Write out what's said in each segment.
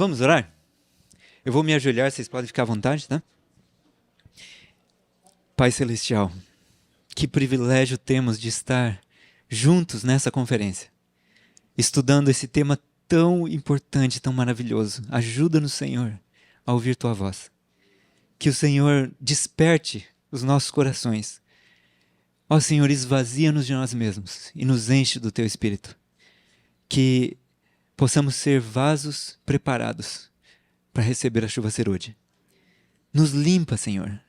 Vamos orar? Eu vou me ajoelhar, vocês podem ficar à vontade, tá? Pai Celestial, que privilégio temos de estar juntos nessa conferência, estudando esse tema tão importante, tão maravilhoso. Ajuda-nos, Senhor, a ouvir Tua voz. Que o Senhor desperte os nossos corações. Ó Senhor, esvazia-nos de nós mesmos e nos enche do Teu Espírito. Que possamos ser vasos preparados para receber a chuva serôdia. Nos limpa, Senhor.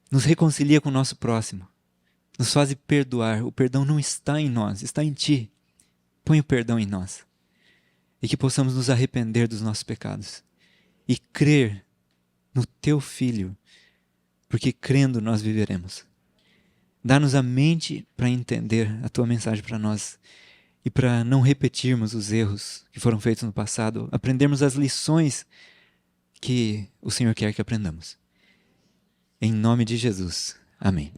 Nos reconcilia com o nosso próximo. Nos faz perdoar. O perdão não está em nós, está em Ti. Põe o perdão em nós. E que possamos nos arrepender dos nossos pecados. E crer no Teu Filho. Porque crendo nós viveremos. Dá-nos a mente para entender a Tua mensagem para nós. E para não repetirmos os erros que foram feitos no passado. Aprendermos as lições que o Senhor quer que aprendamos. Em nome de Jesus. Amém.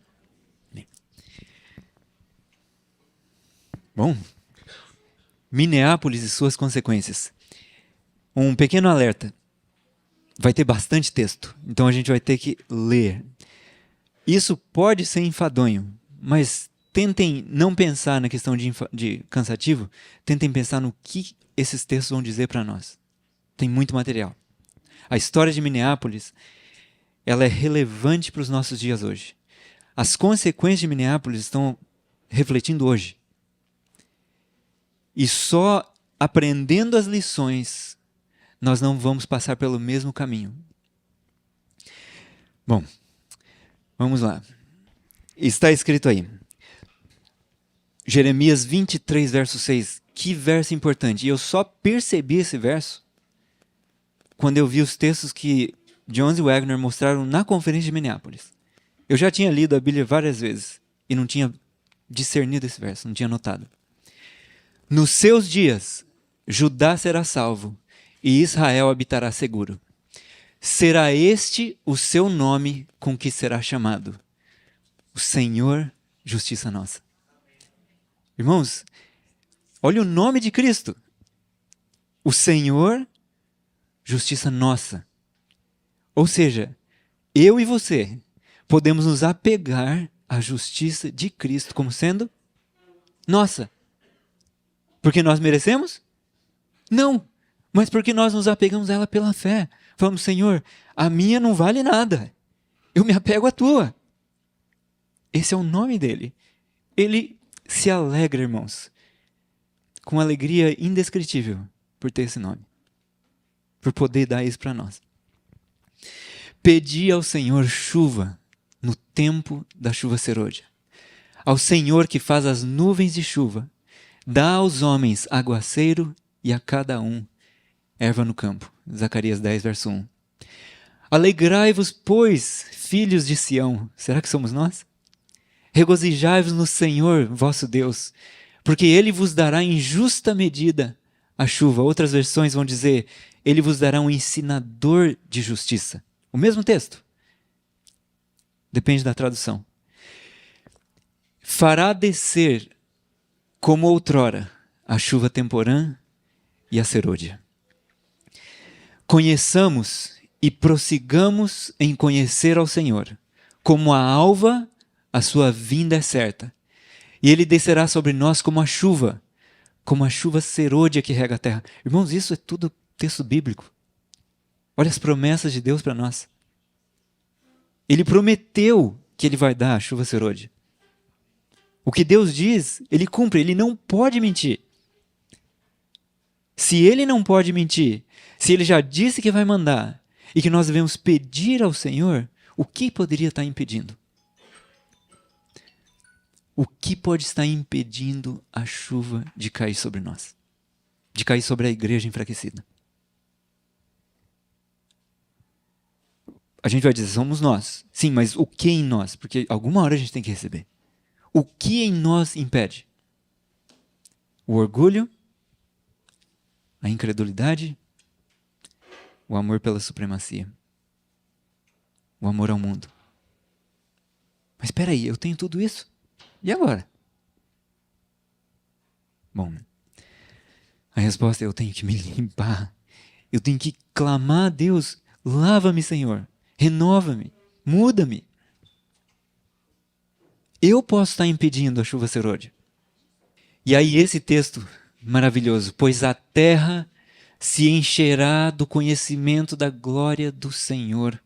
Amém. Bom, Minneapolis e suas consequências. Um pequeno alerta. Vai ter bastante texto, então a gente vai ter que ler. Isso pode ser enfadonho, mas tentem não pensar na questão de cansativo, tentem pensar no que esses textos vão dizer para nós. Tem muito material. A história de Minneapolis, ela é relevante para os nossos dias hoje. As consequências de Minneapolis estão refletindo hoje. E só aprendendo as lições, nós não vamos passar pelo mesmo caminho. Bom, vamos lá. Está escrito aí. Jeremias 23, verso 6. Que verso importante. E eu só percebi esse verso quando eu vi os textos que Jones e Wagner mostraram na conferência de Minneapolis. Eu já tinha lido a Bíblia várias vezes e não tinha discernido esse verso, não tinha notado. Nos seus dias, Judá será salvo e Israel habitará seguro. Será este o seu nome com que será chamado: o Senhor, justiça nossa. Irmãos, olha o nome de Cristo. O Senhor, justiça nossa. Ou seja, eu e você podemos nos apegar à justiça de Cristo como sendo nossa. Porque nós merecemos? Não, mas porque nós nos apegamos a ela pela fé. Falamos, Senhor, a minha não vale nada. Eu me apego à tua. Esse é o nome dele. Ele se alegra, irmãos, com alegria indescritível por ter esse nome. Por poder dar isso para nós. Pedi ao Senhor chuva no tempo da chuva serôdia. Ao Senhor que faz as nuvens de chuva, dá aos homens aguaceiro e a cada um erva no campo. Zacarias 10, verso 1. Alegrai-vos, pois, filhos de Sião. Será que somos nós? Regozijai-vos no Senhor, vosso Deus, porque Ele vos dará em justa medida a chuva. Outras versões vão dizer, Ele vos dará um ensinador de justiça. O mesmo texto. Depende da tradução. Fará descer, como outrora, a chuva temporã e a serôdia. Conheçamos e prossigamos em conhecer ao Senhor. Como a alva, a sua vinda é certa. E Ele descerá sobre nós como a chuva serôdia que rega a terra. Irmãos, isso é tudo texto bíblico. Olha as promessas de Deus para nós. Ele prometeu que Ele vai dar a chuva serôdia. O que Deus diz, Ele cumpre. Ele não pode mentir. Se Ele não pode mentir, se Ele já disse que vai mandar e que nós devemos pedir ao Senhor, o que poderia estar impedindo? O que pode estar impedindo a chuva de cair sobre nós? De cair sobre a igreja enfraquecida? A gente vai dizer, somos nós. Sim, mas o que em nós? Porque alguma hora a gente tem que receber. O que em nós impede? O orgulho? A incredulidade? O amor pela supremacia? O amor ao mundo? Mas espera aí, eu tenho tudo isso? E agora? Bom, a resposta é eu tenho que me limpar Eu tenho que clamar a Deus, lava-me, Senhor, renova-me, muda-me. Eu posso estar impedindo a chuva serôdia. E aí esse texto maravilhoso, pois a terra se encherá do conhecimento da glória do Senhor,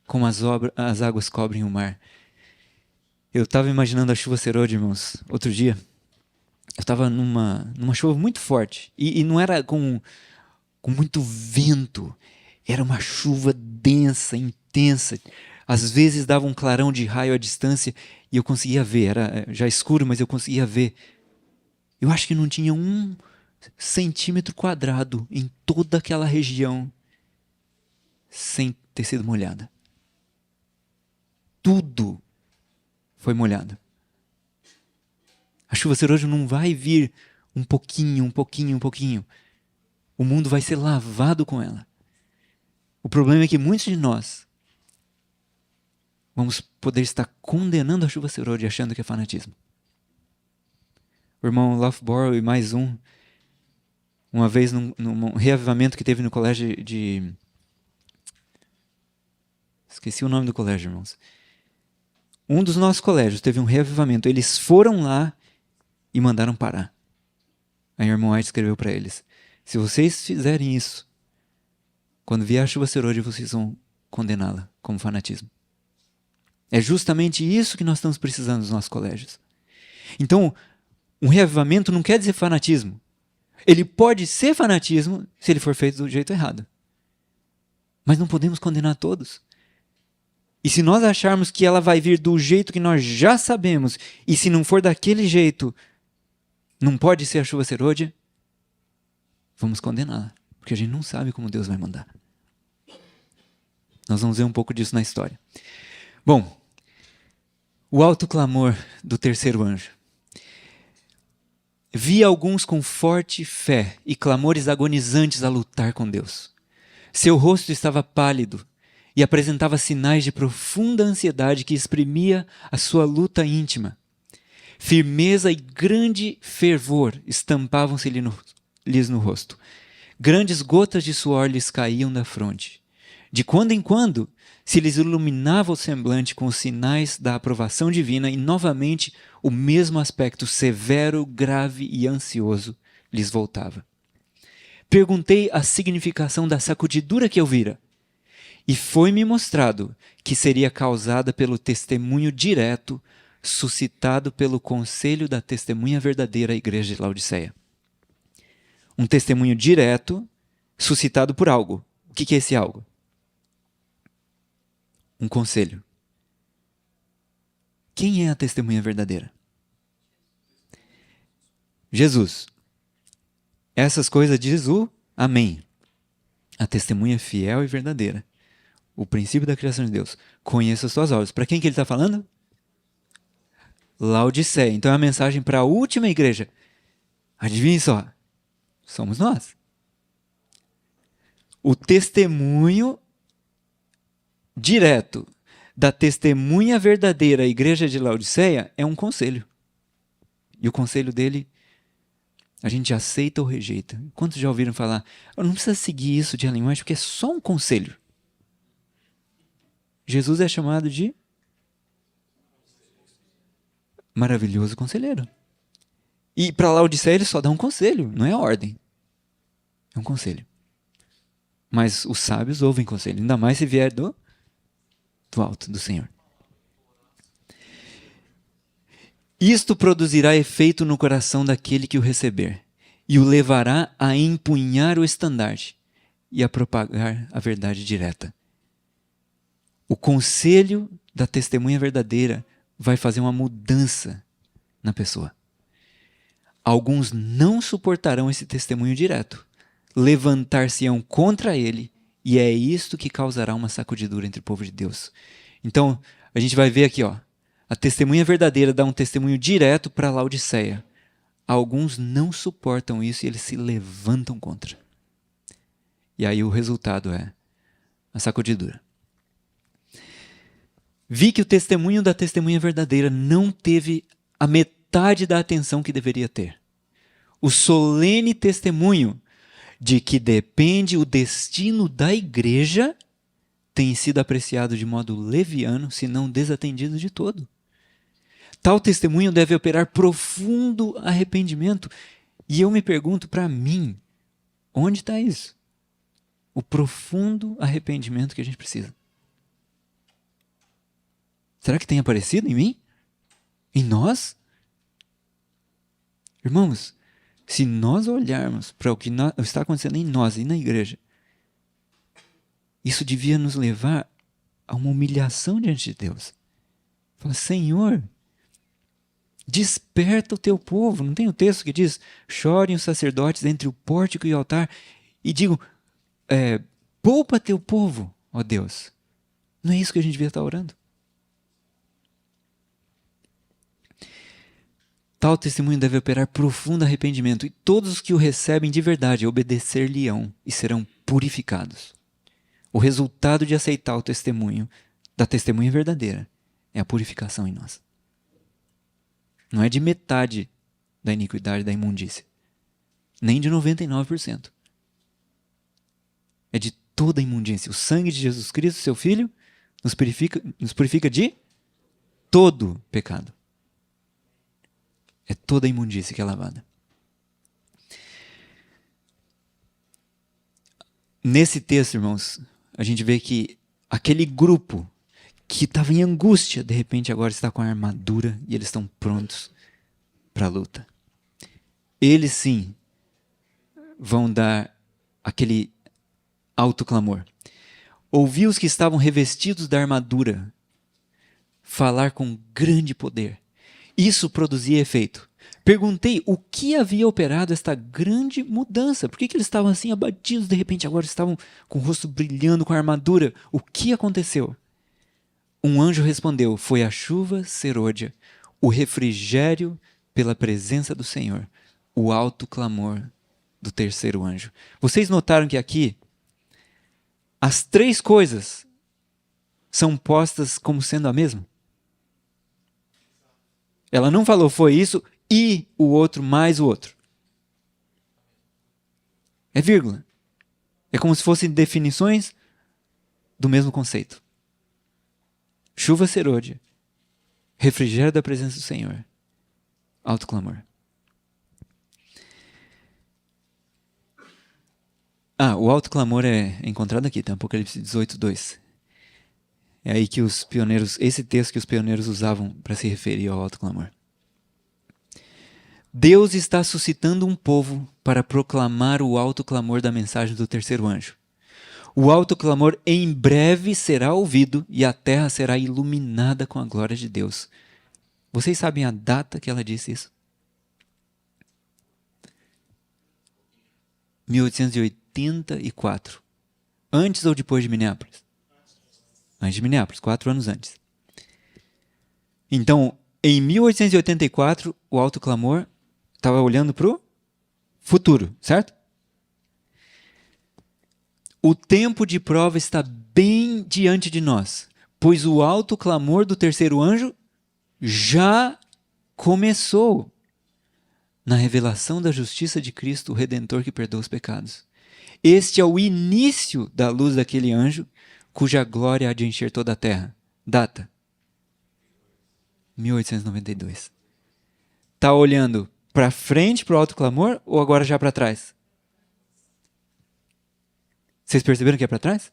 como as águas cobrem o mar. Eu estava imaginando a chuva serôdia, irmãos, outro dia. Eu estava numa chuva muito forte. E não era com muito vento. Era uma chuva densa, intensa. Às vezes dava um clarão de raio à distância e eu conseguia ver. Era já escuro, mas eu conseguia ver. Eu acho que não tinha 1 centímetro quadrado em toda aquela região sem ter sido molhada. Tudo foi molhado. A chuva serôdia não vai vir um pouquinho, um pouquinho, um pouquinho. O mundo vai ser lavado com ela. O problema é que muitos de nós vamos poder estar condenando a chuva serôdia achando que é fanatismo. O irmão Loughborough e mais uma vez num reavivamento que teve no colégio de... Esqueci o nome do colégio, irmãos. Um dos nossos colégios teve um reavivamento. Eles foram lá e mandaram parar. Aí o irmão White escreveu para eles: se vocês fizerem isso, quando vier a chuva serôdia, vocês vão condená-la como fanatismo. É justamente isso que nós estamos precisando nos nossos colégios. Então, um reavivamento não quer dizer fanatismo. Ele pode ser fanatismo se ele for feito do jeito errado. Mas não podemos condenar todos. E se nós acharmos que ela vai vir do jeito que nós já sabemos, e se não for daquele jeito, não pode ser a chuva serôdia, vamos condená-la. Porque a gente não sabe como Deus vai mandar. Nós vamos ver um pouco disso na história. Bom, o alto clamor do terceiro anjo. Vi alguns com forte fé e clamores agonizantes a lutar com Deus. Seu rosto estava pálido e apresentava sinais de profunda ansiedade que exprimia a sua luta íntima. Firmeza e grande fervor estampavam-se-lhes no rosto. Grandes gotas de suor lhes caíam da fronte. De quando em quando, se lhes iluminava o semblante com os sinais da aprovação divina e novamente o mesmo aspecto severo, grave e ansioso lhes voltava. Perguntei a significação da sacudidura que eu vira, e foi-me mostrado que seria causada pelo testemunho direto suscitado pelo conselho da testemunha verdadeira à igreja de Laodiceia. Um testemunho direto suscitado por algo. O que é esse algo? Um conselho. Quem é a testemunha verdadeira? Jesus. Essas coisas diz o Amém. A testemunha fiel e verdadeira. O princípio da criação de Deus. Conheça as suas obras. Para quem que ele está falando? Laodiceia. Então é a mensagem para a última igreja. Adivinhe só. Somos nós. O testemunho direto da testemunha verdadeira à igreja de Laodiceia é um conselho. E o conselho dele, a gente aceita ou rejeita. Quantos já ouviram falar? Eu não precisa seguir isso de Ellen White, porque é só um conselho. Jesus é chamado de maravilhoso conselheiro. E para Laodiceia ele só dá um conselho, não é ordem. É um conselho. Mas os sábios ouvem conselho, ainda mais se vier do alto, do Senhor. Isto produzirá efeito no coração daquele que o receber, e o levará a empunhar o estandarte e a propagar a verdade direta. O conselho da testemunha verdadeira vai fazer uma mudança na pessoa. Alguns não suportarão esse testemunho direto, levantar-se-ão contra ele, e é isto que causará uma sacudidura entre o povo de Deus. Então, a gente vai ver aqui, a testemunha verdadeira dá um testemunho direto para Laodiceia. Alguns não suportam isso e eles se levantam contra. E aí o resultado é a sacudidura. Vi que o testemunho da testemunha verdadeira não teve a metade da atenção que deveria ter. O solene testemunho de que depende o destino da igreja tem sido apreciado de modo leviano, se não desatendido de todo. Tal testemunho deve operar profundo arrependimento. E eu me pergunto para mim, onde está isso? O profundo arrependimento que a gente precisa. Será que tem aparecido em mim? Em nós? Irmãos, se nós olharmos para o que está acontecendo em nós e na igreja, isso devia nos levar a uma humilhação diante de Deus. Fala, Senhor, desperta o teu povo. Não tem o texto que diz, chorem os sacerdotes entre o pórtico e o altar e digam, poupa teu povo, ó Deus. Não é isso que a gente devia estar orando? Tal testemunho deve operar profundo arrependimento, e todos os que o recebem de verdade obedecer-lhe-ão e serão purificados. O resultado de aceitar o testemunho, da testemunha verdadeira, é a purificação em nós. Não é de metade da iniquidade, da imundícia, nem de 99%. É de toda a imundícia. O sangue de Jesus Cristo, seu Filho, nos purifica de todo pecado. É toda a imundícia que é lavada. Nesse texto, irmãos, a gente vê que aquele grupo que estava em angústia, de repente agora está com a armadura e eles estão prontos para a luta. Eles sim vão dar aquele alto clamor. Ouvi os que estavam revestidos da armadura falar com grande poder. Isso produzia efeito. Perguntei o que havia operado esta grande mudança. Por que eles estavam assim abatidos, de repente agora estavam com o rosto brilhando com a armadura? O que aconteceu? Um anjo respondeu, foi a chuva serôdia, o refrigério pela presença do Senhor, o alto clamor do terceiro anjo. Vocês notaram que aqui as três coisas são postas como sendo a mesma? Ela não falou foi isso e o outro mais o outro. É vírgula. É como se fossem definições do mesmo conceito. Chuva serôdia, refrigério da presença do Senhor, alto clamor. O alto clamor é encontrado aqui, tá? Apocalipse 18:2. É aí que os pioneiros, esse texto que os pioneiros usavam para se referir ao alto clamor. Deus está suscitando um povo para proclamar o alto clamor da mensagem do terceiro anjo. O alto clamor em breve será ouvido e a terra será iluminada com a glória de Deus. Vocês sabem a data que ela disse isso? 1884. Antes ou depois de Minneapolis? Antes de Minneapolis, 4 anos antes. Então, em 1884, o alto clamor estava olhando para o futuro, certo? O tempo de prova está bem diante de nós, pois o alto clamor do terceiro anjo já começou na revelação da justiça de Cristo, o Redentor que perdoa os pecados. Este é o início da luz daquele anjo, cuja glória há de encher toda a terra. Data: 1892. Está olhando para frente para o alto clamor ou agora já para trás? Vocês perceberam que é para trás?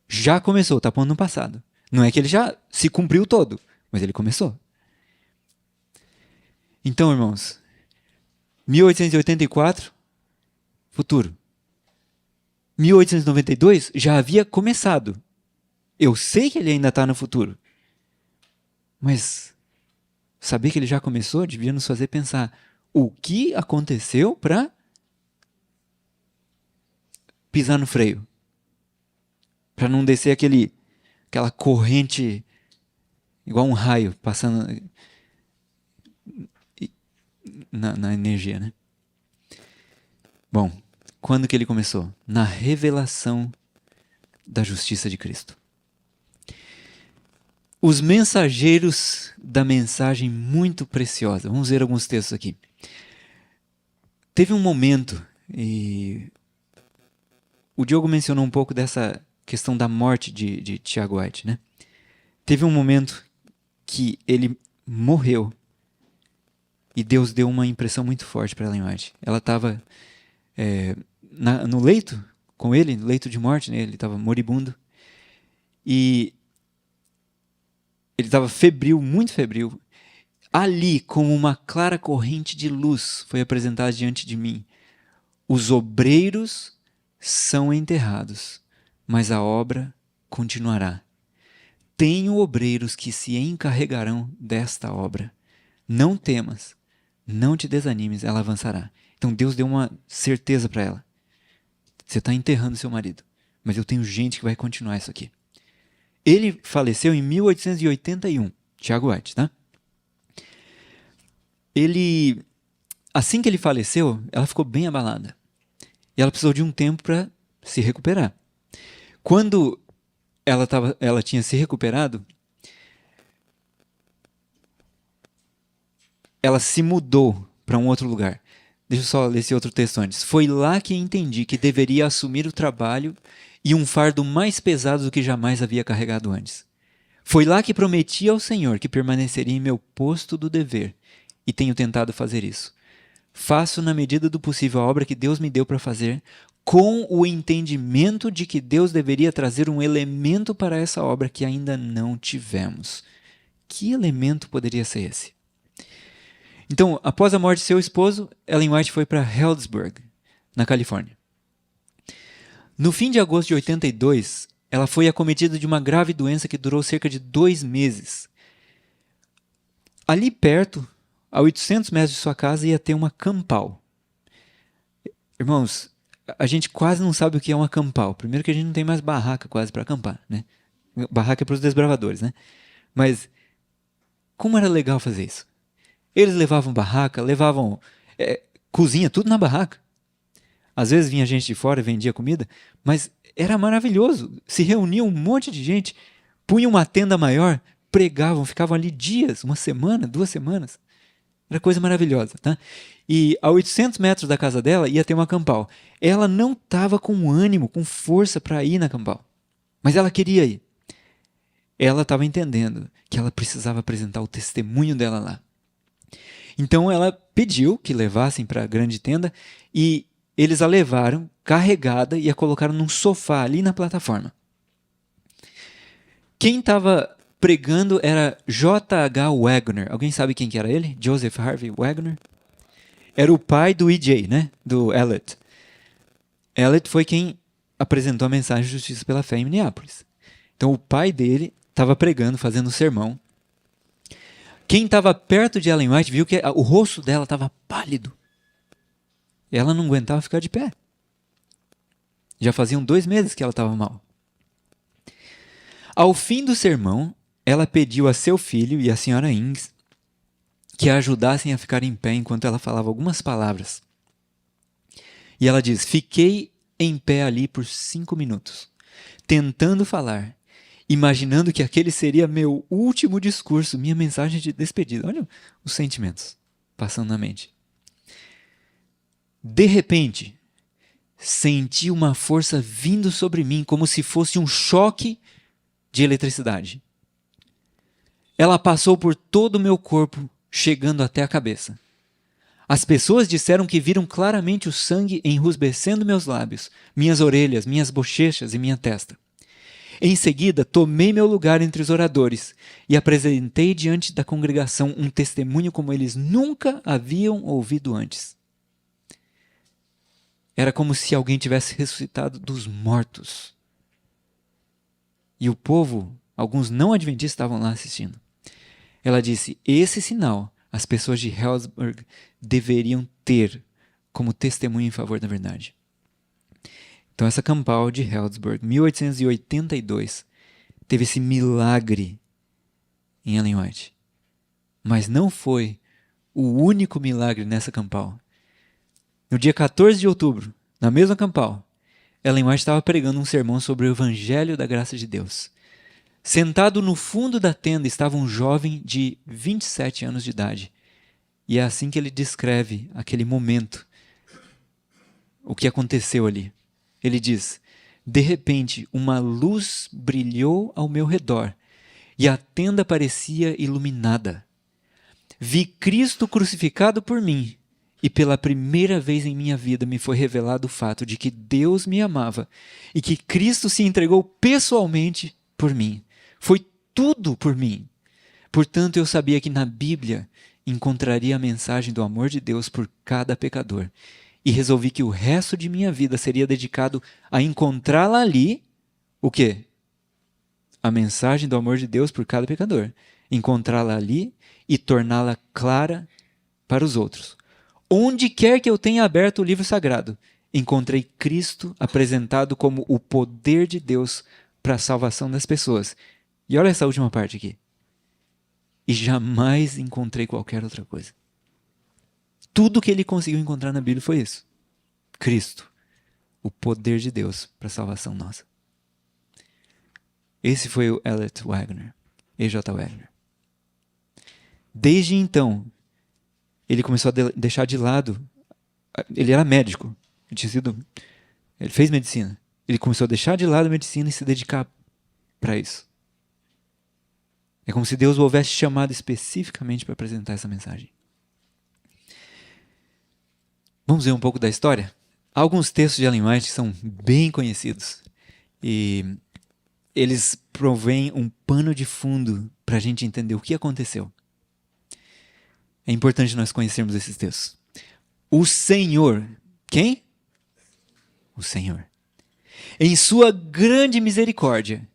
Já começou, está pondo no passado. Não é que ele já se cumpriu todo, mas ele começou. Então, irmãos, 1884, futuro. 1892 já havia começado. Eu sei que ele ainda está no futuro. Mas saber que ele já começou devia nos fazer pensar o que aconteceu para pisar no freio, para não descer aquela corrente igual um raio passando na energia, né? Bom, quando que ele começou? Na revelação da justiça de Cristo. Os mensageiros da mensagem muito preciosa. Vamos ver alguns textos aqui. Teve um momento E o Diogo mencionou um pouco dessa questão da morte de Tiago White, né? Teve um momento que ele morreu e Deus deu uma impressão muito forte para Ellen White. Ela estava no leito com ele, no leito de morte, né? Ele estava moribundo e ele estava febril, muito febril. Ali, como uma clara corrente de luz, foi apresentada diante de mim. Os obreiros são enterrados, mas a obra continuará. Tenho obreiros que se encarregarão desta obra. Não temas, não te desanimes, ela avançará. Então Deus deu uma certeza para ela. Você está enterrando seu marido, mas eu tenho gente que vai continuar isso aqui. Ele faleceu em 1881, Tiago White, tá? Assim que ele faleceu, ela ficou bem abalada. E ela precisou de um tempo para se recuperar. Quando ela tinha se recuperado, ela se mudou para um outro lugar. Deixa eu só ler esse outro texto antes. Foi lá que entendi que deveria assumir o trabalho e um fardo mais pesado do que jamais havia carregado antes. Foi lá que prometi ao Senhor que permaneceria em meu posto do dever, e tenho tentado fazer isso. Faço na medida do possível a obra que Deus me deu para fazer, com o entendimento de que Deus deveria trazer um elemento para essa obra que ainda não tivemos. Que elemento poderia ser esse? Então, após a morte de seu esposo, Ellen White foi para Healdsburg, na Califórnia. No fim de agosto de 82, ela foi acometida de uma grave doença que durou cerca de 2 meses. Ali perto, a 800 metros de sua casa, ia ter uma campal. Irmãos, a gente quase não sabe o que é uma campal. Primeiro que a gente não tem mais barraca quase para acampar, né? Barraca é para os desbravadores, né? Mas como era legal fazer isso? Eles levavam barraca, levavam cozinha, tudo na barraca. Às vezes vinha gente de fora e vendia comida, mas era maravilhoso. Se reunia um monte de gente, punham uma tenda maior, pregavam, ficavam ali dias, uma semana, 2 semanas. Era coisa maravilhosa, tá? E a 800 metros da casa dela ia ter uma campal. Ela não estava com ânimo, com força para ir na campal, mas ela queria ir. Ela estava entendendo que ela precisava apresentar o testemunho dela lá. Então ela pediu que levassem para a grande tenda e eles a levaram carregada e a colocaram num sofá ali na plataforma. Quem estava pregando era J.H. Wagner. Alguém sabe quem que era ele? Joseph Harvey Wagner? Era o pai do E.J., né? Do Elliot. Elliot foi quem apresentou a mensagem de justiça pela fé em Minneapolis. Então o pai dele estava pregando, fazendo um sermão. Quem estava perto de Ellen White viu que o rosto dela estava pálido. Ela não aguentava ficar de pé. Já faziam 2 meses que ela estava mal. Ao fim do sermão, ela pediu a seu filho e a senhora Ings que a ajudassem a ficar em pé enquanto ela falava algumas palavras. E ela diz: fiquei em pé ali por 5 minutos, tentando falar, imaginando que aquele seria meu último discurso, minha mensagem de despedida. Olha os sentimentos passando na mente. De repente, senti uma força vindo sobre mim, como se fosse um choque de eletricidade. Ela passou por todo o meu corpo, chegando até a cabeça. As pessoas disseram que viram claramente o sangue enrubescendo meus lábios, minhas orelhas, minhas bochechas e minha testa. Em seguida, tomei meu lugar entre os oradores e apresentei diante da congregação um testemunho como eles nunca haviam ouvido antes. Era como se alguém tivesse ressuscitado dos mortos. E o povo, alguns não adventistas, estavam lá assistindo. Ela disse: esse sinal as pessoas de Healdsburg deveriam ter como testemunho em favor da verdade. Então essa campal de Healdsburg, 1882, teve esse milagre em Ellen White. Mas não foi o único milagre nessa campal. No dia 14 de outubro, na mesma campal, Ellen White estava pregando um sermão sobre o Evangelho da Graça de Deus. Sentado no fundo da tenda estava um jovem de 27 anos de idade. E é assim que ele descreve aquele momento. o que aconteceu ali. Ele diz: de repente, uma luz brilhou ao meu redor e a tenda parecia iluminada. Vi Cristo crucificado por mim e pela primeira vez em minha vida me foi revelado o fato de que Deus me amava e que Cristo se entregou pessoalmente por mim. Foi tudo por mim. Portanto, eu sabia que na Bíblia encontraria a mensagem do amor de Deus por cada pecador. E resolvi que o resto de minha vida seria dedicado a encontrá-la ali, o quê? A mensagem do amor de Deus por cada pecador. Encontrá-la ali e torná-la clara para os outros. Onde quer que eu tenha aberto o livro sagrado, encontrei Cristo apresentado como o poder de Deus para a salvação das pessoas. E olha essa última parte aqui. E jamais encontrei qualquer outra coisa. Tudo que ele conseguiu encontrar na Bíblia foi isso. Cristo, o poder de Deus para a salvação nossa. Esse foi o Elliot Wagner, E.J. Wagner. Desde então, ele começou a deixar de lado. Ele era médico, ele fez medicina. Ele começou a deixar de lado a medicina e se dedicar para isso. É como se Deus o houvesse chamado especificamente para apresentar essa mensagem. Vamos ver um pouco da história? Há alguns textos de Ellen White que são bem conhecidos. E eles provêm um pano de fundo para a gente entender o que aconteceu. É importante nós conhecermos esses textos. O Senhor, quem? O Senhor, em sua grande misericórdia,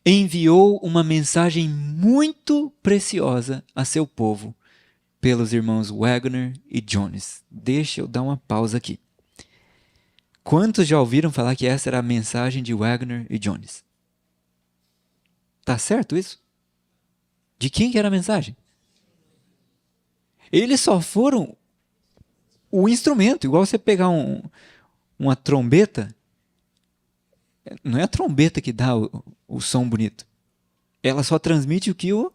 enviou uma mensagem muito preciosa a seu povo, pelos irmãos Wagner e Jones. Deixa eu dar uma pausa aqui. Quantos já ouviram falar que essa era a mensagem de Wagner e Jones? Tá certo isso? De quem que era a mensagem? Eles só foram o instrumento, igual você pegar uma trombeta. Não é a trombeta que dá o som bonito. Ela só transmite o que o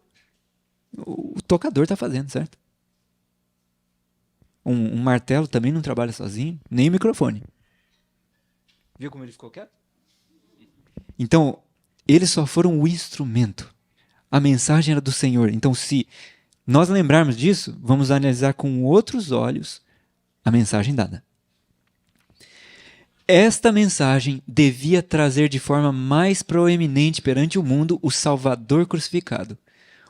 tocador está fazendo, certo? Um martelo também não trabalha sozinho, nem o microfone. Viu como ele ficou quieto? Então, eles só foram o instrumento. A mensagem era do Senhor. Então, se nós lembrarmos disso, vamos analisar com outros olhos a mensagem dada. Esta mensagem devia trazer de forma mais proeminente perante o mundo o Salvador crucificado,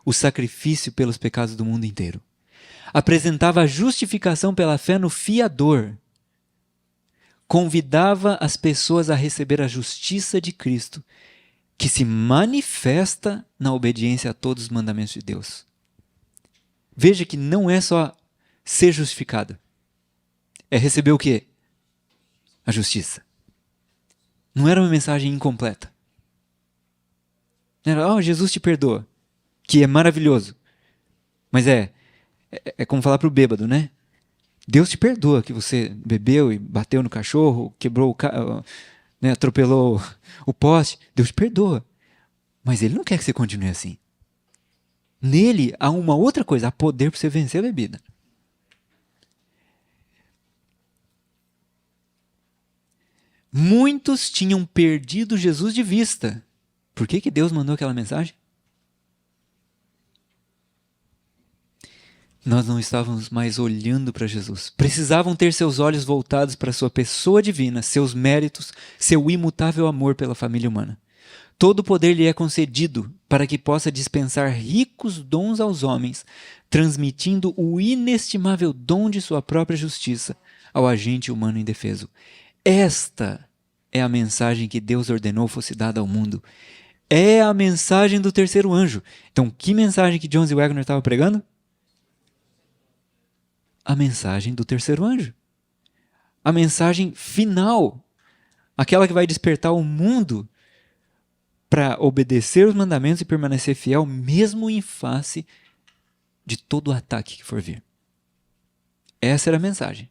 o sacrifício pelos pecados do mundo inteiro. Apresentava a justificação pela fé no fiador. Convidava as pessoas a receber a justiça de Cristo, que se manifesta na obediência a todos os mandamentos de Deus. Veja que não é só ser justificado. É receber o quê? A justiça. Não era uma mensagem incompleta. Não era, Jesus te perdoa, que é maravilhoso. Mas é como falar para o bêbado, né? Deus te perdoa que você bebeu e bateu no cachorro, quebrou né, atropelou o poste. Deus te perdoa. Mas Ele não quer que você continue assim. Nele há uma outra coisa, há poder para você vencer a bebida. Muitos tinham perdido Jesus de vista. Por que Deus mandou aquela mensagem? Nós não estávamos mais olhando para Jesus. Precisavam ter seus olhos voltados para sua pessoa divina, seus méritos, seu imutável amor pela família humana. Todo o poder lhe é concedido para que possa dispensar ricos dons aos homens, transmitindo o inestimável dom de sua própria justiça ao agente humano indefeso. Esta é a mensagem que Deus ordenou fosse dada ao mundo. É a mensagem do terceiro anjo. Então, que mensagem que Jones e Wagner estavam pregando? A mensagem do terceiro anjo. A mensagem final. Aquela que vai despertar o mundo para obedecer os mandamentos e permanecer fiel, mesmo em face de todo o ataque que for vir. Essa era a mensagem.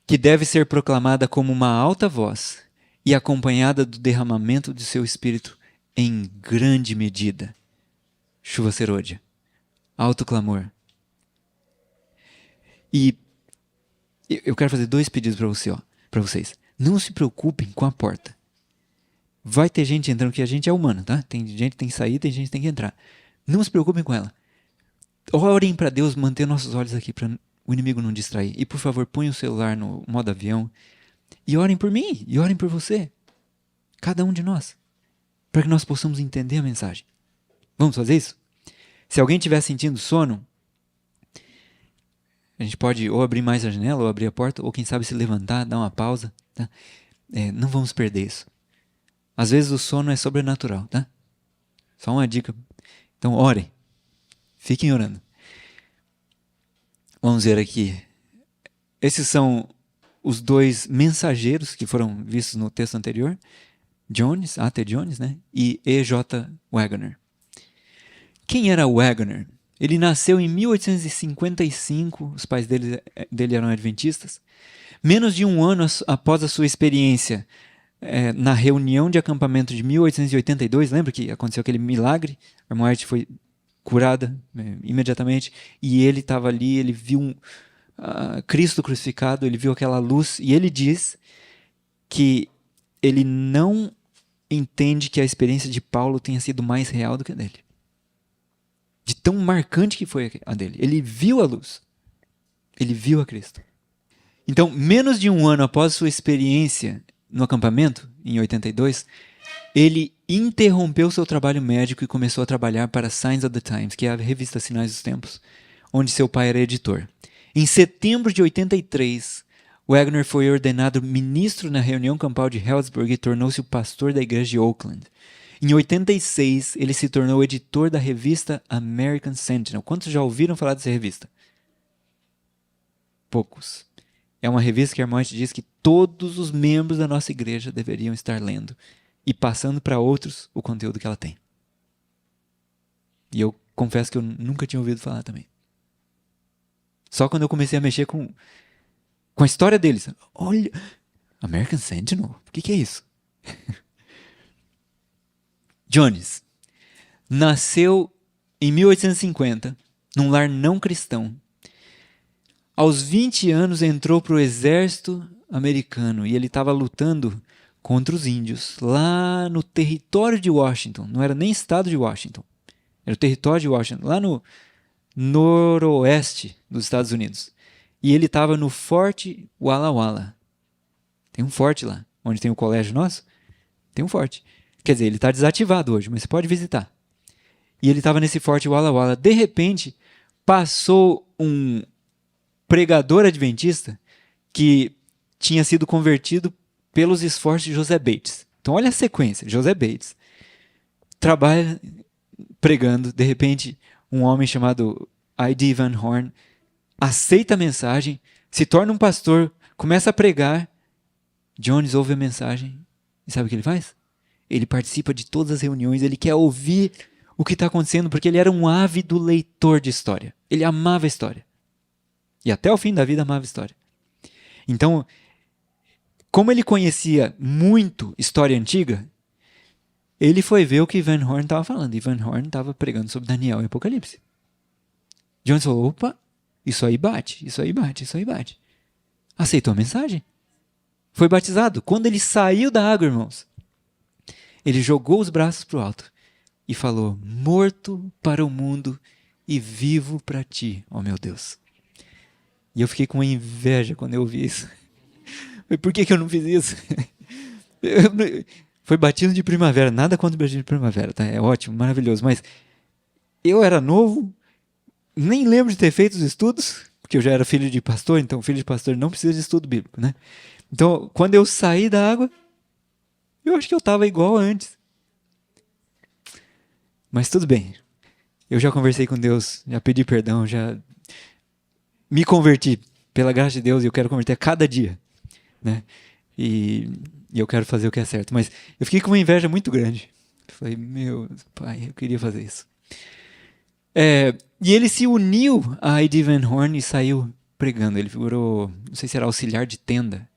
Que deve ser proclamada como uma alta voz e acompanhada do derramamento de seu espírito em grande medida. Chuva serôdia. Alto clamor. E Eu quero fazer 2 pedidos para vocês. Não se preocupem com a porta. Vai ter gente entrando, porque a gente é humano, tá? Tem gente que tem que sair, tem gente que tem que entrar. Não se preocupem com ela. Orem para Deus manter nossos olhos aqui para o inimigo não distrair. E por favor, ponham o celular no modo avião. E orem por mim, e orem por você. Cada um de nós. Para que nós possamos entender a mensagem. Vamos fazer isso? Se alguém estiver sentindo sono, a gente pode ou abrir mais a janela, ou abrir a porta, ou quem sabe se levantar, dar uma pausa. Tá? Não vamos perder isso. Às vezes o sono é sobrenatural, tá? Só uma dica. Então orem. Fiquem orando. Vamos ver aqui. Esses são os 2 mensageiros que foram vistos no texto anterior. Jones, A.T. Jones, né? E E.J. Waggoner. Quem era Waggoner? Ele nasceu em 1855, os pais dele eram adventistas. Menos de um ano após a sua experiência na reunião de acampamento de 1882, lembra que aconteceu aquele milagre? A White foi curada imediatamente, e ele estava ali, ele viu Cristo crucificado, ele viu aquela luz, e ele diz que ele não entende que a experiência de Paulo tenha sido mais real do que a dele. De tão marcante que foi a dele. Ele viu a luz. Ele viu a Cristo. Então, menos de um ano após sua experiência no acampamento, em 82, ele interrompeu seu trabalho médico e começou a trabalhar para Signs of the Times, que é a revista Sinais dos Tempos, onde seu pai era editor. Em setembro de 83, Waggoner foi ordenado ministro na reunião campal de Healdsburg e tornou-se o pastor da igreja de Oakland. Em 86, ele se tornou editor da revista American Sentinel. Quantos já ouviram falar dessa revista? Poucos. É uma revista que a Hermonte diz que todos os membros da nossa igreja deveriam estar lendo e passando para outros o conteúdo que ela tem. E eu confesso que eu nunca tinha ouvido falar também. Só quando eu comecei a mexer com a história deles. Olha, American Sentinel? O que é isso? Jones nasceu em 1850, num lar não cristão. Aos 20 anos entrou para o exército americano e ele estava lutando contra os índios, lá no território de Washington. Não era nem estado de Washington, era o território de Washington, lá no noroeste dos Estados Unidos. E ele estava no Forte Walla Walla. Tem um forte lá, onde tem o colégio nosso. Tem um forte. Quer dizer, ele está desativado hoje, mas você pode visitar. E ele estava nesse Forte Walla Walla. De repente, passou um pregador adventista que tinha sido convertido pelos esforços de José Bates. Então, olha a sequência. José Bates trabalha pregando. De repente, um homem chamado I.D. Van Horn aceita a mensagem, se torna um pastor, começa a pregar. Jones ouve a mensagem e sabe o que ele faz? Ele participa de todas as reuniões, ele quer ouvir o que está acontecendo, porque ele era um ávido leitor de história. Ele amava a história. E até o fim da vida amava a história. Então, como ele conhecia muito história antiga, ele foi ver o que Van Horn estava falando. E Van Horn estava pregando sobre Daniel e Apocalipse. Jones falou, opa, isso aí bate, isso aí bate, isso aí bate. Aceitou a mensagem. Foi batizado. Quando ele saiu da água, irmãos, ele jogou os braços para o alto e falou, morto para o mundo e vivo para ti, ó meu Deus. E eu fiquei com uma inveja quando eu ouvi isso. Por que eu não fiz isso? Foi batismo de primavera, nada contra o batismo de primavera, tá? É ótimo, maravilhoso, mas eu era novo, nem lembro de ter feito os estudos, porque eu já era filho de pastor, então filho de pastor não precisa de estudo bíblico, né? Então, quando eu saí da água, eu acho que eu estava igual antes. Mas tudo bem. Eu já conversei com Deus, já pedi perdão, já me converti pela graça de Deus e eu quero converter a cada dia, né? E eu quero fazer o que é certo. Mas eu fiquei com uma inveja muito grande. Falei, meu pai, eu queria fazer isso. E ele se uniu a I.D. Van Horn e saiu pregando. Ele figurou, não sei se era auxiliar de tenda.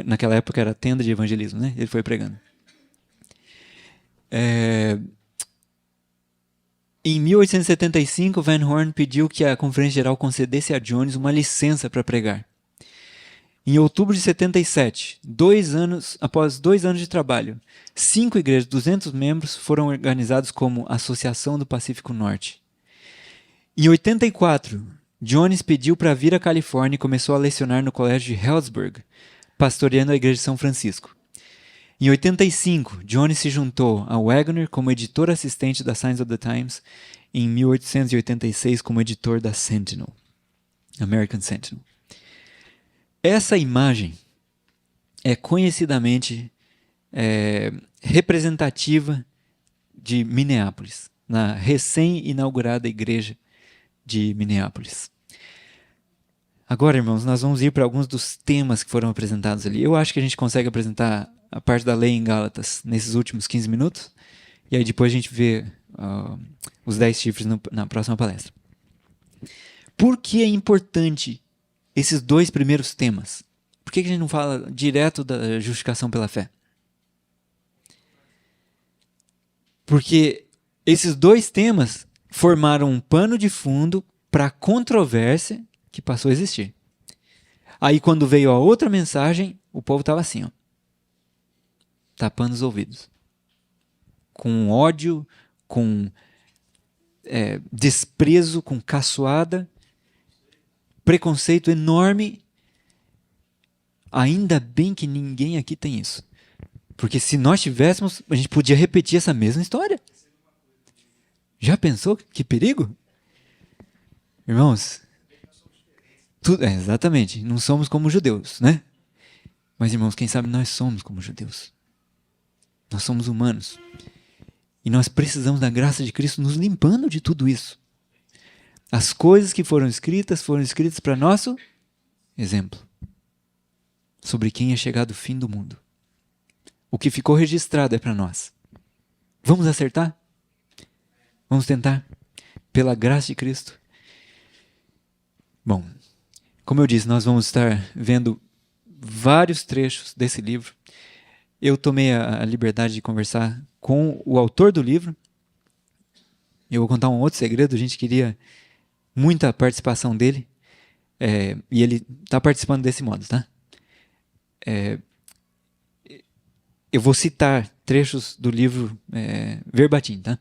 Naquela época era tenda de evangelismo, né? Ele foi pregando. Em 1875, Van Horn pediu que a Conferência Geral concedesse a Jones uma licença para pregar. Em outubro de 77, após 2 anos de trabalho, 5 igrejas de 200 membros foram organizados como Associação do Pacífico Norte. Em 84, Jones pediu para vir à Califórnia e começou a lecionar no colégio de Healdsburg, pastoreando a igreja de São Francisco. Em 85, Jones se juntou a Waggoner como editor assistente da Signs of the Times, e em 1886 como editor da Sentinel, American Sentinel. Essa imagem é conhecidamente representativa de Minneapolis, na recém-inaugurada igreja de Minneapolis. Agora, irmãos, nós vamos ir para alguns dos temas que foram apresentados ali. Eu acho que a gente consegue apresentar a parte da lei em Gálatas nesses últimos 15 minutos, e aí depois a gente vê os 10 chifres na próxima palestra. Por que é importante esses 2 primeiros temas? Por que a gente não fala direto da justificação pela fé? Porque esses 2 temas formaram um pano de fundo para a controvérsia que passou a existir. Aí quando veio a outra mensagem, o povo estava assim, ó, tapando os ouvidos. Com ódio, com desprezo, com caçoada, preconceito enorme. Ainda bem que ninguém aqui tem isso. Porque se nós tivéssemos, a gente podia repetir essa mesma história. Já pensou que perigo? Irmãos, exatamente, não somos como judeus, né? Mas, irmãos, quem sabe nós somos como judeus. Nós somos humanos. E nós precisamos da graça de Cristo nos limpando de tudo isso. As coisas que foram escritas para nosso exemplo. Sobre quem é chegado o fim do mundo. O que ficou registrado é para nós. Vamos acertar? Vamos tentar? Pela graça de Cristo. Bom, como eu disse, nós vamos estar vendo vários trechos desse livro. Eu tomei a liberdade de conversar com o autor do livro. Eu vou contar um outro segredo. A gente queria muita participação dele. E ele está participando desse modo, tá? Eu vou citar trechos do livro verbatim, tá?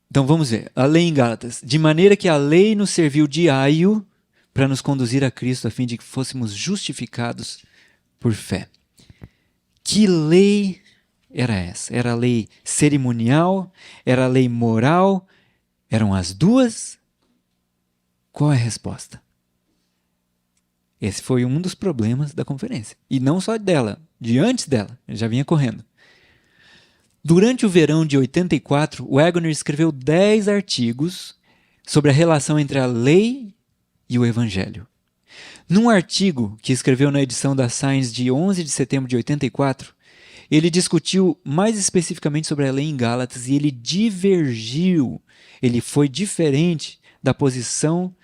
Então vamos ver. A lei em Gálatas. De maneira que a lei nos serviu de aio para nos conduzir a Cristo, a fim de que fôssemos justificados por fé. Que lei era essa? Era a lei cerimonial? Era a lei moral? Eram as duas? Qual é a resposta? Esse foi um dos problemas da conferência. E não só dela, de antes dela. Ele já vinha correndo. Durante o verão de 84, Waggoner escreveu 10 artigos sobre a relação entre a lei e o evangelho. Num artigo que escreveu na edição da Science de 11 de setembro de 84, ele discutiu mais especificamente sobre a lei em Gálatas e ele divergiu, ele foi diferente da posição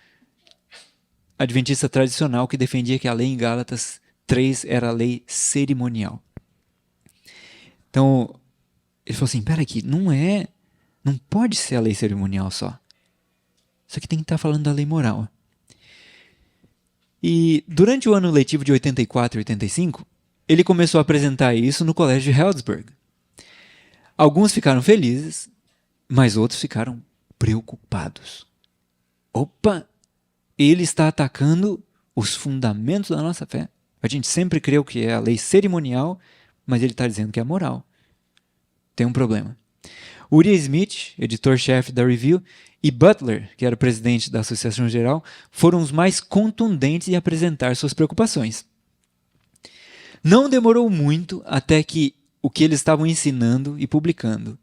adventista tradicional que defendia que a lei em Gálatas 3 era a lei cerimonial. Então, ele falou assim, peraí, não pode ser a lei cerimonial só. Isso aqui tem que estar falando da lei moral. E durante o ano letivo de 84 e 85, ele começou a apresentar isso no colégio de Healdsburg. Alguns ficaram felizes, mas outros ficaram preocupados. Opa, ele está atacando os fundamentos da nossa fé. A gente sempre creu que é a lei cerimonial, mas ele está dizendo que é moral. Tem um problema. Uriah Smith, editor-chefe da Review, e Butler, que era o presidente da Associação Geral, foram os mais contundentes em apresentar suas preocupações. Não demorou muito até que o que eles estavam ensinando e publicando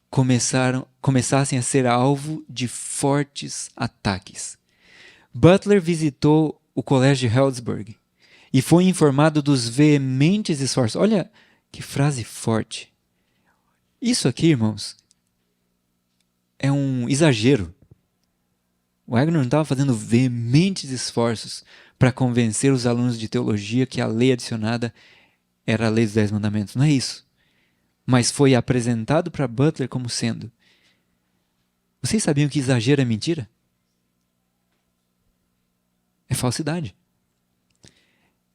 começassem a ser alvo de fortes ataques. Butler visitou o colégio de Healdsburg e foi informado dos veementes esforços. Olha que frase forte. Isso aqui, irmãos, é um exagero. O Waggoner não estava fazendo veementes esforços para convencer os alunos de teologia que a lei adicionada era a lei dos 10 mandamentos. Não é isso. Mas foi apresentado para Butler como sendo. Vocês sabiam que exagero é mentira? É falsidade.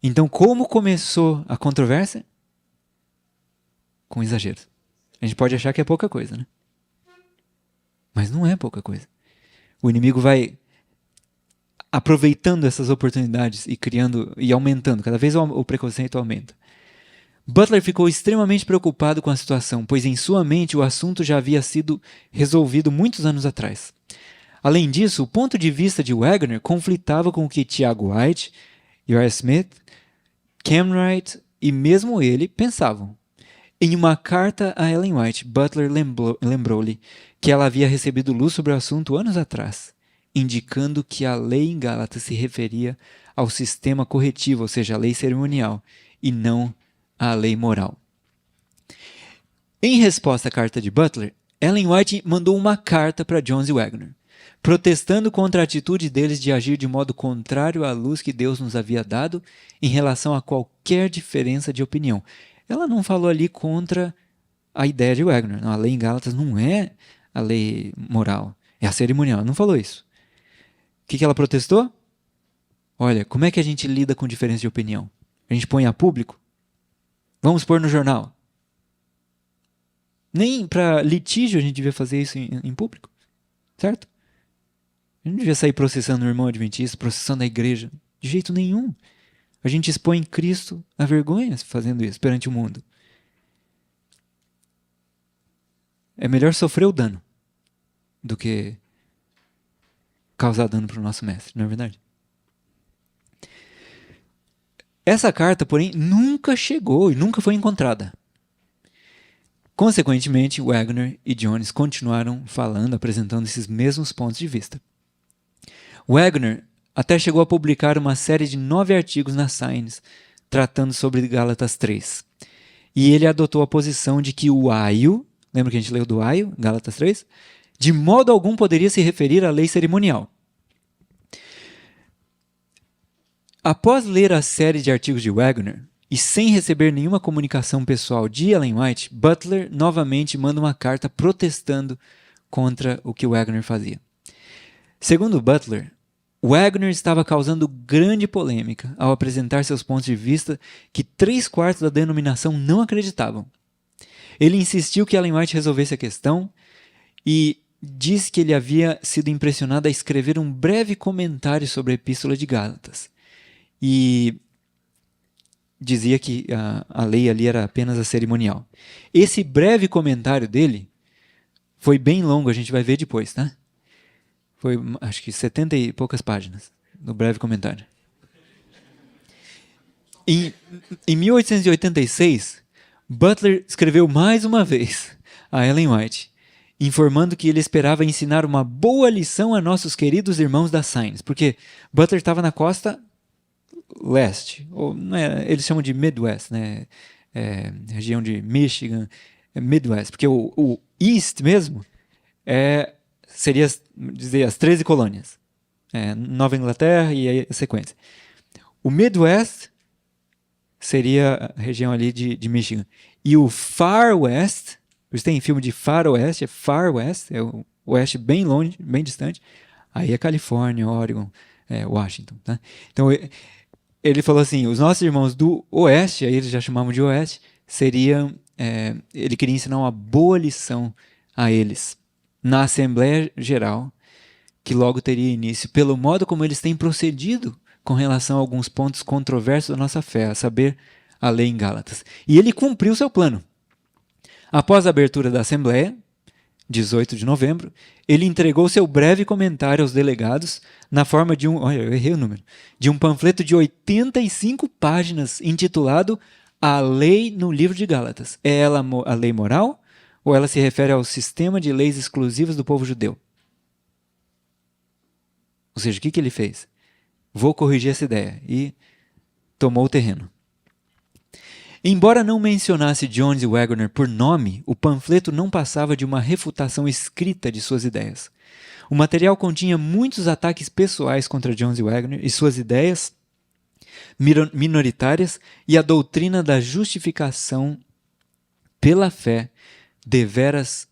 Então, como começou a controvérsia? Com exageros. A gente pode achar que é pouca coisa, né? Mas não é pouca coisa. O inimigo vai aproveitando essas oportunidades e criando e aumentando. Cada vez o preconceito aumenta. Butler ficou extremamente preocupado com a situação, pois em sua mente o assunto já havia sido resolvido muitos anos atrás. Além disso, o ponto de vista de Wagner conflitava com o que Tiago White, Uriah Smith, Camwright e mesmo ele pensavam. Em uma carta a Ellen White, Butler lembrou-lhe que ela havia recebido luz sobre o assunto anos atrás, indicando que a lei em Gálatas se referia ao sistema corretivo, ou seja, a lei cerimonial, e não à lei moral. Em resposta à carta de Butler, Ellen White mandou uma carta para Jones e Wagner, protestando contra a atitude deles de agir de modo contrário à luz que Deus nos havia dado em relação a qualquer diferença de opinião. Ela não falou ali contra a ideia de Wagner. Não, a lei em Gálatas não é a lei moral, é a cerimonial. Ela não falou isso. O que ela protestou? Olha, como é que a gente lida com diferença de opinião? A gente põe a público? Vamos pôr no jornal? Nem para litígio a gente devia fazer isso em público, certo? A gente não devia sair processando o irmão adventista, processando a igreja, de jeito nenhum. A gente expõe Cristo à vergonha fazendo isso perante o mundo. É melhor sofrer o dano do que causar dano para o nosso mestre, não é verdade? Essa carta, porém, nunca chegou e nunca foi encontrada. Consequentemente, Wagner e Jones continuaram falando, apresentando esses mesmos pontos de vista. Wagner até chegou a publicar uma série de 9 artigos na Science, tratando sobre Gálatas 3. E ele adotou a posição de que o aio, lembra que a gente leu do aio, Gálatas 3? De modo algum poderia se referir à lei cerimonial. Após ler a série de artigos de Wagner, e sem receber nenhuma comunicação pessoal de Ellen White, Butler novamente manda uma carta protestando contra o que Wagner fazia. Segundo Butler, Wagner estava causando grande polêmica ao apresentar seus pontos de vista que 3/4 da denominação não acreditavam. Ele insistiu que Ellen White resolvesse a questão e disse que ele havia sido impressionado a escrever um breve comentário sobre a Epístola de Gálatas. E dizia que a lei ali era apenas a cerimonial. Esse breve comentário dele foi bem longo, a gente vai ver depois, tá? Foi, acho que 70 e poucas páginas, no breve comentário. Em 1886, Butler escreveu mais uma vez a Ellen White, informando que ele esperava ensinar uma boa lição a nossos queridos irmãos da Science, porque Butler estava na costa leste, ou não é, eles chamam de Midwest, né? Região de Michigan, Midwest, porque o East mesmo seria dizer as 13 colônias, Nova Inglaterra e a sequência. O Midwest seria a região ali de Michigan. E o Far West, vocês têm filme de faroeste, é Far West, é o oeste bem longe, bem distante. Aí é Califórnia, Oregon, Washington. Tá? Então, ele falou assim, os nossos irmãos do oeste, aí eles já chamavam de oeste, ele queria ensinar uma boa lição a eles na Assembleia Geral, que logo teria início, pelo modo como eles têm procedido com relação a alguns pontos controversos da nossa fé, a saber, a lei em Gálatas. E ele cumpriu seu plano. Após a abertura da Assembleia, 18 de novembro, ele entregou seu breve comentário aos delegados na forma de olha, eu errei o número, de um panfleto de 85 páginas intitulado A Lei no Livro de Gálatas. É ela a lei moral ou ela se refere ao sistema de leis exclusivas do povo judeu? Ou seja, o que ele fez? Vou corrigir essa ideia. E tomou o terreno. Embora não mencionasse Jones e Wagner por nome, o panfleto não passava de uma refutação escrita de suas ideias. O material continha muitos ataques pessoais contra Jones e Wagner e suas ideias minoritárias e a doutrina da justificação pela fé deveras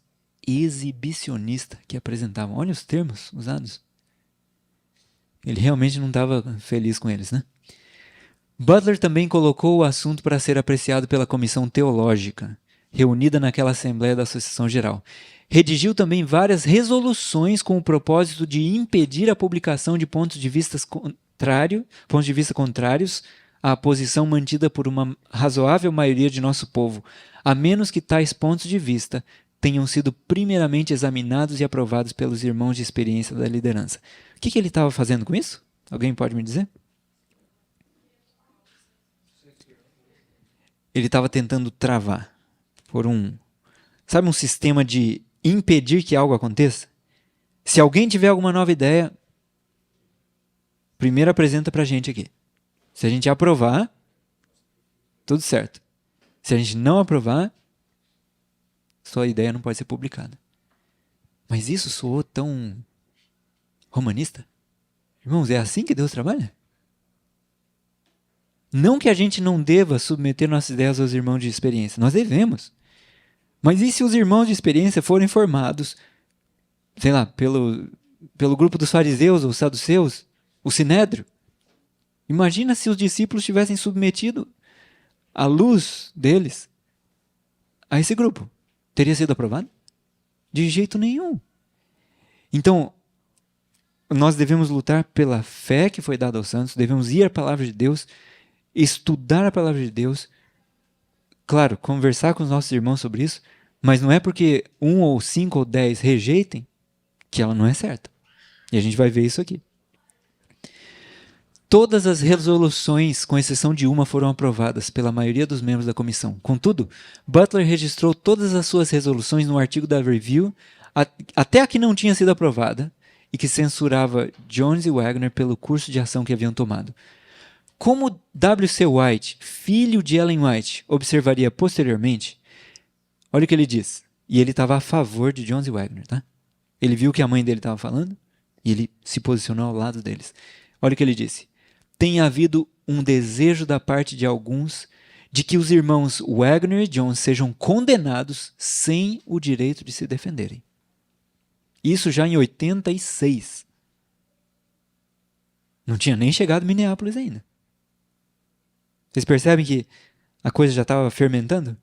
exibicionista que apresentavam. Olha os termos usados. Ele realmente não estava feliz com eles, né? Butler também colocou o assunto para ser apreciado pela comissão teológica, reunida naquela Assembleia da Associação Geral. Redigiu também várias resoluções com o propósito de impedir a publicação de pontos de vista contrários à posição mantida por uma razoável maioria de nosso povo, a menos que tais pontos de vista tenham sido primeiramente examinados e aprovados pelos irmãos de experiência da liderança. O que ele estava fazendo com isso? Alguém pode me dizer? Ele estava tentando travar por sabe, um sistema de impedir que algo aconteça? Se alguém tiver alguma nova ideia, primeiro apresenta para a gente aqui. Se a gente aprovar, tudo certo. Se a gente não aprovar, sua ideia não pode ser publicada. Mas isso soou tão romanista? Irmãos, é assim que Deus trabalha? Não que a gente não deva submeter nossas ideias aos irmãos de experiência. Nós devemos. Mas e se os irmãos de experiência forem formados, sei lá, pelo grupo dos fariseus ou saduceus, o sinédrio? Imagina se os discípulos tivessem submetido a luz deles a esse grupo. Teria sido aprovado? De jeito nenhum. Então, nós devemos lutar pela fé que foi dada aos santos, devemos ir à palavra de Deus, estudar a palavra de Deus, claro, conversar com os nossos irmãos sobre isso, mas não é porque 1 ou 5 ou 10 rejeitem que ela não é certa. E a gente vai ver isso aqui. Todas as resoluções, com exceção de uma, foram aprovadas pela maioria dos membros da comissão. Contudo, Butler registrou todas as suas resoluções no artigo da Review, até a que não tinha sido aprovada, e que censurava Jones e Wagner pelo curso de ação que haviam tomado. Como W.C. White, filho de Ellen White, observaria posteriormente, olha o que ele diz. E ele estava a favor de Jones e Wagner, tá? Ele viu o que a mãe dele estava falando e ele se posicionou ao lado deles. Olha o que ele disse. Tem havido um desejo da parte de alguns de que os irmãos Wagner e Jones sejam condenados sem o direito de se defenderem. Isso já em 86. Não tinha nem chegado Minneapolis ainda. Vocês percebem que a coisa já estava fermentando?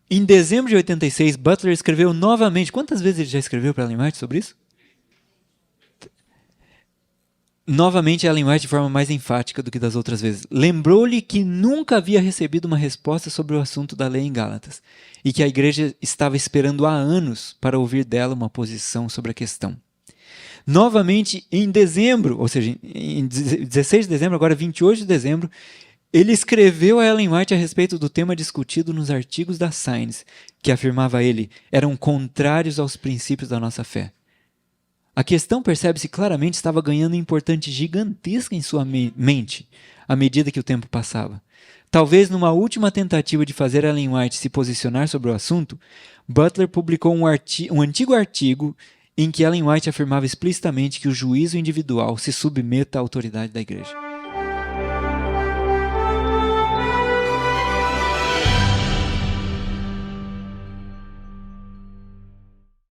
Em dezembro de 86, Butler escreveu novamente. Quantas vezes ele já escreveu para Ellen White sobre isso? Novamente, Ellen White de forma mais enfática do que das outras vezes. Lembrou-lhe que nunca havia recebido uma resposta sobre o assunto da lei em Gálatas e que a igreja estava esperando há anos para ouvir dela uma posição sobre a questão. Novamente, em dezembro, ou seja, em 16 de dezembro, agora 28 de dezembro, ele escreveu a Ellen White a respeito do tema discutido nos artigos da Science, que afirmava ele, eram contrários aos princípios da nossa fé. A questão, percebe-se claramente, estava ganhando importância gigantesca em sua mente, à medida que o tempo passava. Talvez numa última tentativa de fazer Ellen White se posicionar sobre o assunto, Butler publicou um antigo artigo em que Ellen White afirmava explicitamente que o juízo individual se submeta à autoridade da igreja.